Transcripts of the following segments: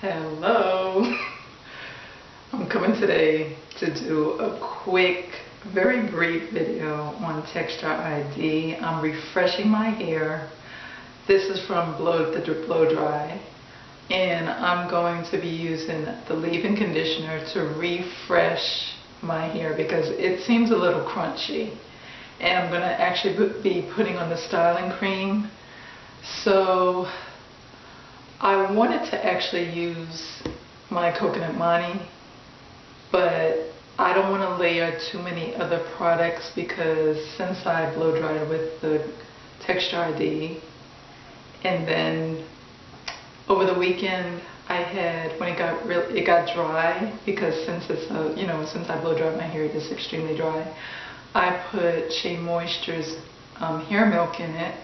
Hello. I'm coming today to do a quick, very brief video on texture ID. I'm refreshing my hair. This is from the Blow Dry, and I'm going to be using the leave-in conditioner to refresh my hair because it seems a little crunchy. And I'm going to actually be putting on the styling cream. So I wanted to actually use my coconut mani, but I don't want to layer too many other products because since I blow dried with the texture ID, and then over the weekend I had, when it got dry, because since it's since I blow dry my hair, it is extremely dry. I put Shea Moisture's hair milk in it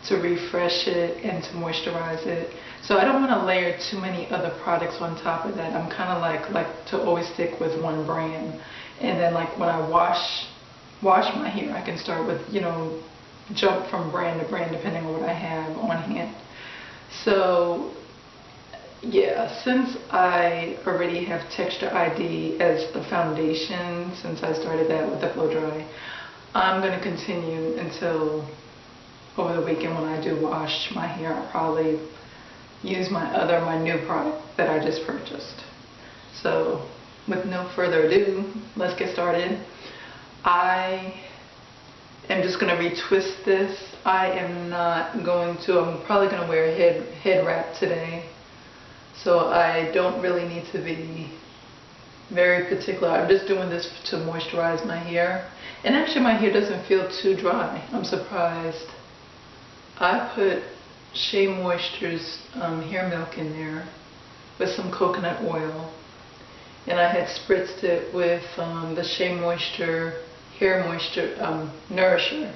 to refresh it and to moisturize it. So I don't want to layer too many other products on top of that. I'm kind of like to always stick with one brand, and then like when I wash my hair, I can start with, jump from brand to brand depending on what I have on hand. So yeah, since I already have Texture ID as the foundation, since I started that with the Blow Dry, I'm going to continue until over the weekend when I do wash my hair. I'll probably use my new product that I just purchased. So with no further ado, let's get started. I am just going to retwist this. I'm probably going to wear a head wrap today. So I don't really need to be very particular. I'm just doing this to moisturize my hair. And actually my hair doesn't feel too dry. I'm surprised. I put Shea Moisture's hair milk in there with some coconut oil. And I had spritzed it with the Shea Moisture Hair Moisture Nourisher,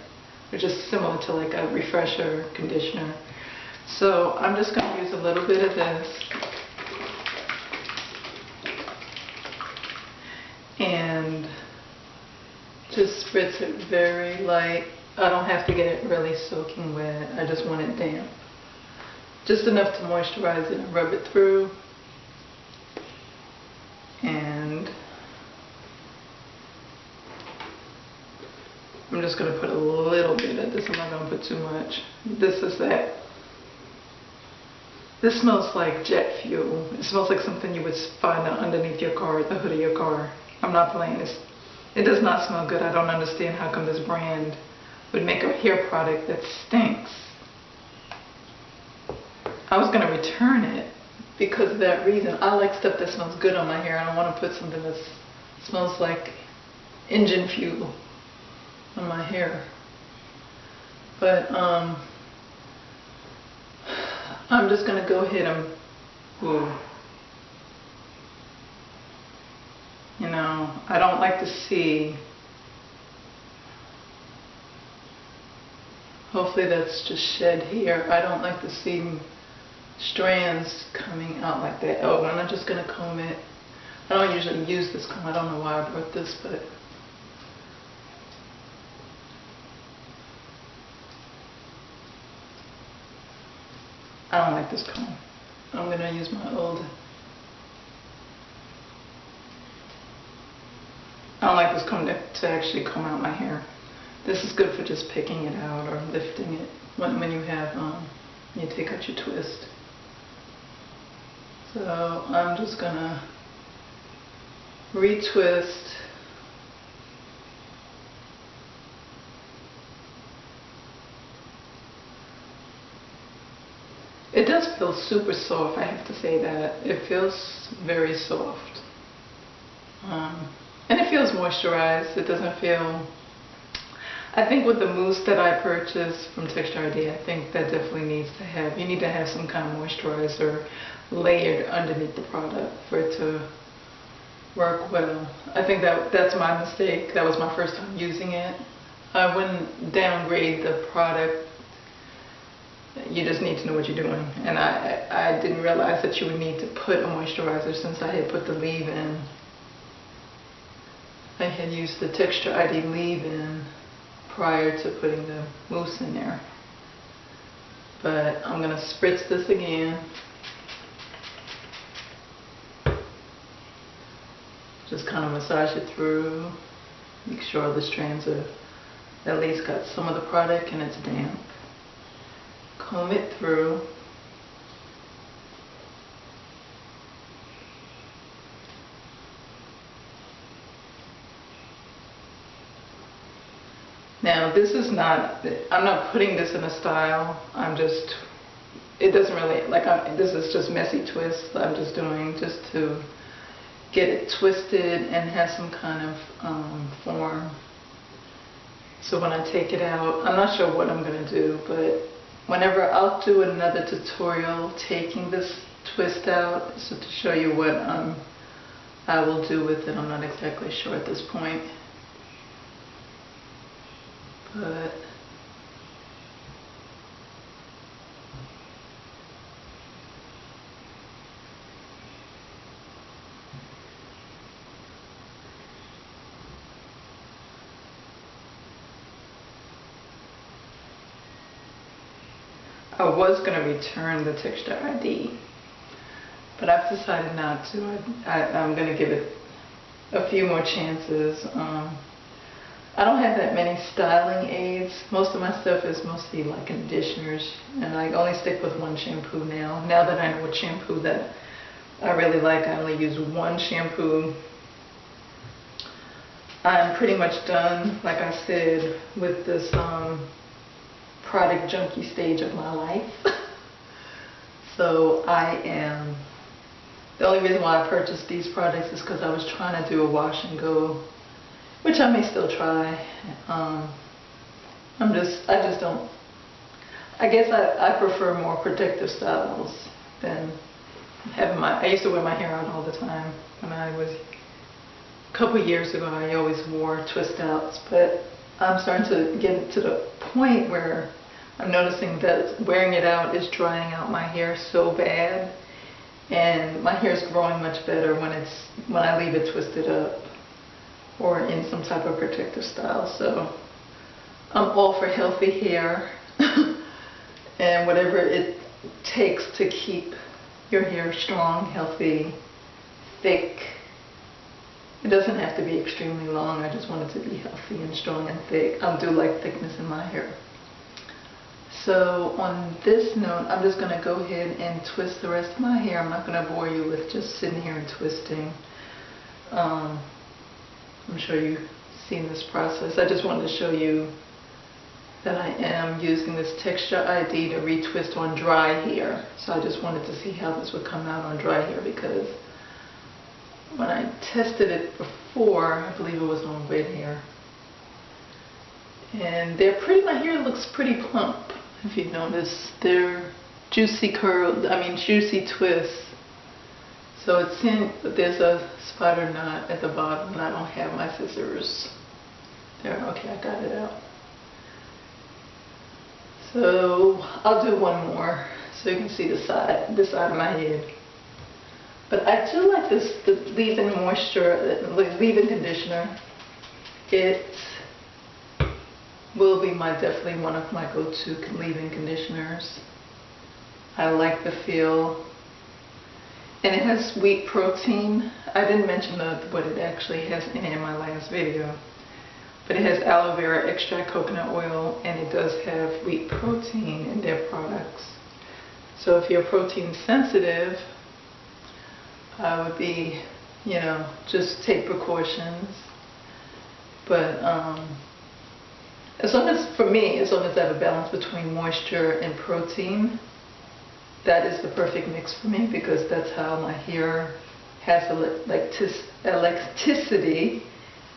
which is similar to like a refresher conditioner. So I'm just going to use a little bit of this and just spritz it very light. I don't have to get it really soaking wet. I just want it damp. Just enough to moisturize it and rub it through. And I'm just going to put a little bit of this. I'm not going to put too much. This smells like jet fuel. It smells like something you would find underneath your car, the hood of your car. I'm not playing this. It does not smell good. I don't understand how come this brand would make a hair product that stinks. I was going to return it because of that reason. I like stuff that smells good on my hair. I don't want to put something that smells like engine fuel on my hair. But I'm just going to go ahead and, I don't like to see, hopefully that's just shed hair. I don't like to see strands coming out like that. Oh, and I'm just going to comb it. I don't usually use this comb. I don't know why I brought this, but I don't like this comb. I'm going to use my old. I don't like this comb to actually comb out my hair. This is good for just picking it out or lifting it when you take out your twist. So I'm just gonna retwist. It does feel super soft, I have to say that. It feels very soft. And it feels moisturized. It doesn't feel... I think with the mousse that I purchased from Texture ID, I think that definitely needs to have... You need to have some kind of moisturizer layered underneath the product for it to work well. I think that's my mistake. That was my first time using it. I wouldn't downgrade the product. You just need to know what you're doing. And I didn't realize that you would need to put a moisturizer since I had put the leave-in. I had used the Texture ID leave-in prior to putting the mousse in there. But I'm going to spritz this again. Just kind of massage it through. Make sure the strands are at least got some of the product and it's damp. Comb it through. Now this is not, I'm not putting this in a style, I'm just, it doesn't really, like this is just messy twists I'm just doing just to get it twisted and have some kind of form. So when I take it out, I'm not sure what I'm going to do, but whenever I'll do another tutorial taking this twist out, so to show you what I will do with it. I'm not exactly sure at this point. But I was going to return the texture ID, but I've decided not to. I'm going to give it a few more chances. I don't have that many styling aids. Most of my stuff is mostly like conditioners, and I only stick with one shampoo now. Now that I know what shampoo that I really like, I only use one shampoo. I'm pretty much done, like I said, with this product junkie stage of my life. So the only reason why I purchased these products is because I was trying to do a wash and go, which I may still try. I guess I prefer more protective styles than having I used to wear my hair out all the time. When I was, a couple years ago, I always wore twist outs, but I'm starting to get to the point where I'm noticing that wearing it out is drying out my hair so bad, and my hair is growing much better when I leave it twisted up or in some type of protective style. So I'm all for healthy hair and whatever it takes to keep your hair strong, healthy, thick. It doesn't have to be extremely long. I just want it to be healthy and strong and thick. I do like thickness in my hair. So on this note, I'm just going to go ahead and twist the rest of my hair. I'm not going to bore you with just sitting here and twisting. I'm sure you've seen this process. I just wanted to show you that I am using this texture ID to retwist on dry hair. So I just wanted to see how this would come out on dry hair, because when I tested it before, I believe it was on wet hair. And my hair looks pretty plump, if you notice. They're juicy juicy twists. So there's a spider knot at the bottom, and I don't have my scissors. There, okay, I got it out. So I'll do one more so you can see this side of my head. But I do like the leave-in leave-in conditioner. It will be definitely one of my go-to leave-in conditioners. I like the feel. And it has wheat protein. I didn't mention what it actually has in it in my last video. But it has aloe vera extract, coconut oil, and it does have wheat protein in their products. So if you're protein sensitive, I would be, just take precautions. But for me, as long as I have a balance between moisture and protein, that is the perfect mix for me, because that's how my hair has elasticity,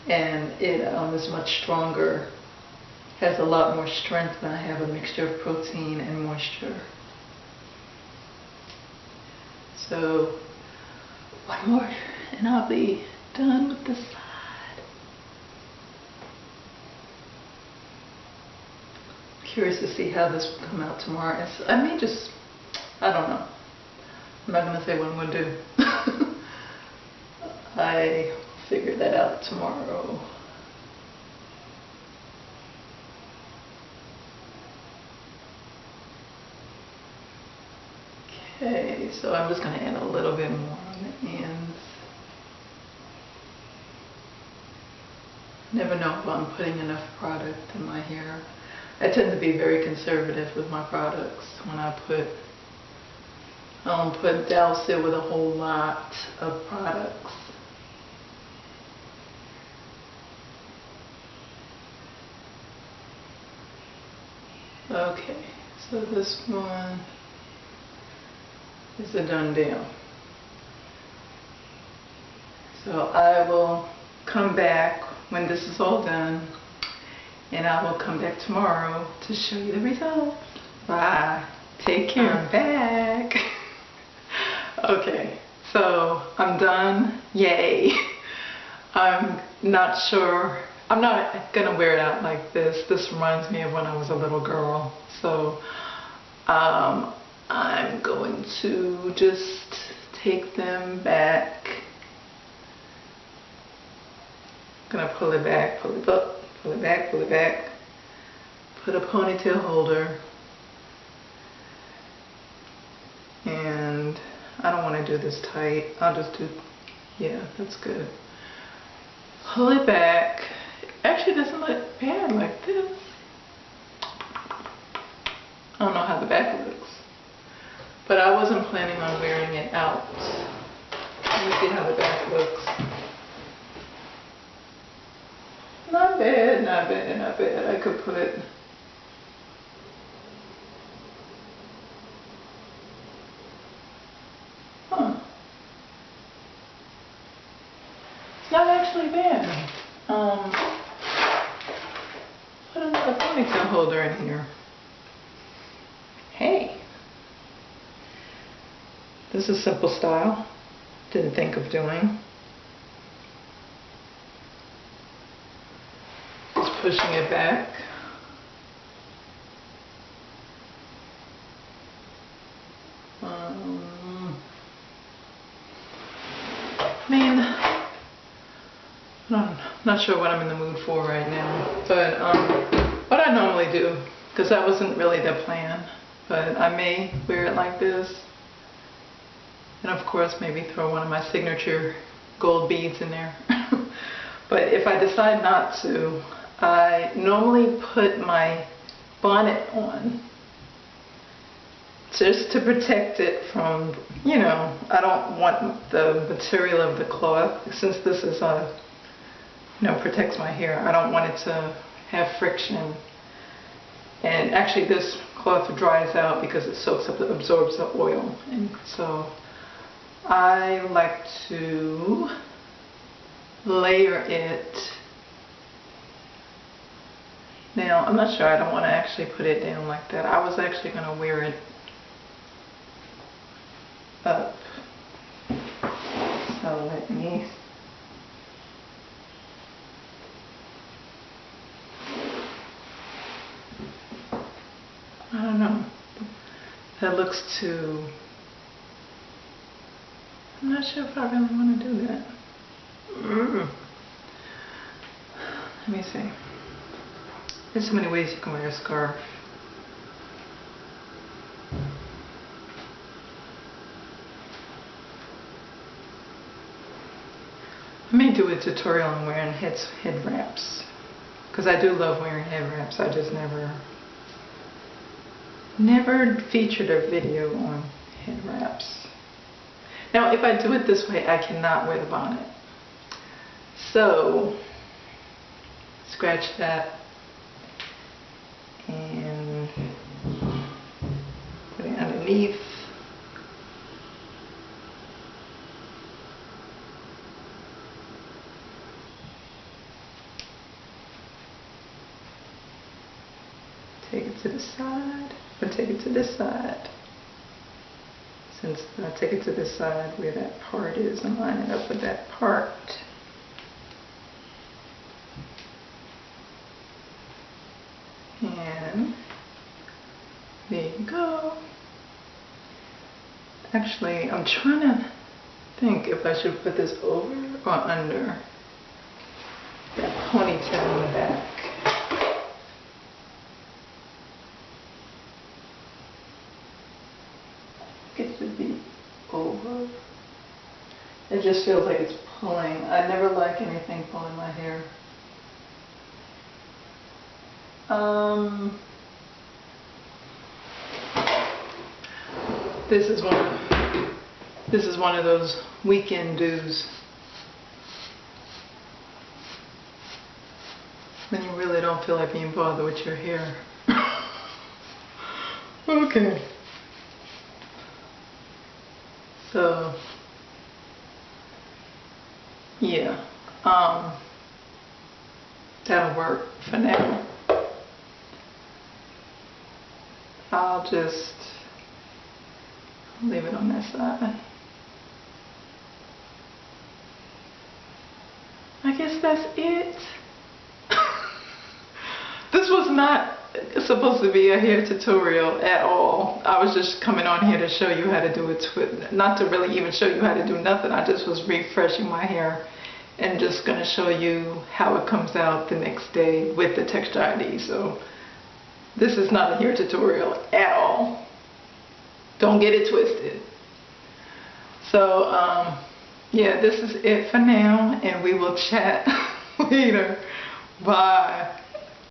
and it is much stronger, has a lot more strength when I have a mixture of protein and moisture. So one more and I'll be done with this side. Curious to see how this will come out tomorrow. I don't know. I'm not going to say what I'm going to do. I figure that out tomorrow. Okay, so I'm just going to add a little bit more on the ends. Never know if I'm putting enough product in my hair. I tend to be very conservative with my products. When I don't douse it with a whole lot of products. Okay, so this one is a done deal. So I will come back when this is all done, and I will come back tomorrow to show you the results. Bye. Take care. I'm back. Okay, so I'm done. Yay. I'm not sure. I'm not gonna wear it out like this. This reminds me of when I was a little girl. So I'm going to just take them back. Gonna pull it back, pull it up, pull it back, pull it back. Put a ponytail holder. And I don't want to do this tight. I'll just do, yeah, that's good. Pull it back. Actually, it doesn't look bad like this. I don't know how the back looks. But I wasn't planning on wearing it out. Let me see how the back looks. Not bad, not bad, not bad. I could put, it's not actually bad. Put another ponytail holder in here. Hey. This is simple style. Didn't think of doing. Pushing it back. I mean, I'm not sure what I'm in the mood for right now, but what I normally do, because that wasn't really the plan, but I may wear it like this, and of course maybe throw one of my signature gold beads in there. But if I decide not to, I normally put my bonnet on just to protect it from, you know, I don't want the material of the cloth, since this is a, you know, protects my hair. I don't want it to have friction. And actually this cloth dries out because it soaks up, it absorbs the oil. And so I like to layer it. Now, I'm not sure, I don't want to actually put it down like that. I was actually going to wear it up. So let me, I don't know. That looks too, I'm not sure if I really want to do that. Let me see. There's so many ways you can wear a scarf. I may do a tutorial on wearing head wraps, because I do love wearing head wraps. I just never featured a video on head wraps. Now, if I do it this way, I cannot wear the bonnet. So, scratch that. And put it underneath. Take it to the side, or take it to this side. Since I take it to this side where that part is and line it up with that part. And there you go. Actually, I'm trying to think if I should put this over or under that ponytail in the back. It should be over. It just feels like it's pulling. I never like anything pulling my hair. This is one of those weekend do's when you really don't feel like being bothered with your hair. Okay. So yeah, that'll work for now. I'll just leave it on that side. I guess that's it. This was not supposed to be a hair tutorial at all. I was just coming on here to show you how to do it, not to really even show you how to do nothing. I just was refreshing my hair and just going to show you how it comes out the next day with the texture ID. So this is not a hair tutorial at all. Don't get it twisted. So yeah, this is it for now, and we will chat later. Bye.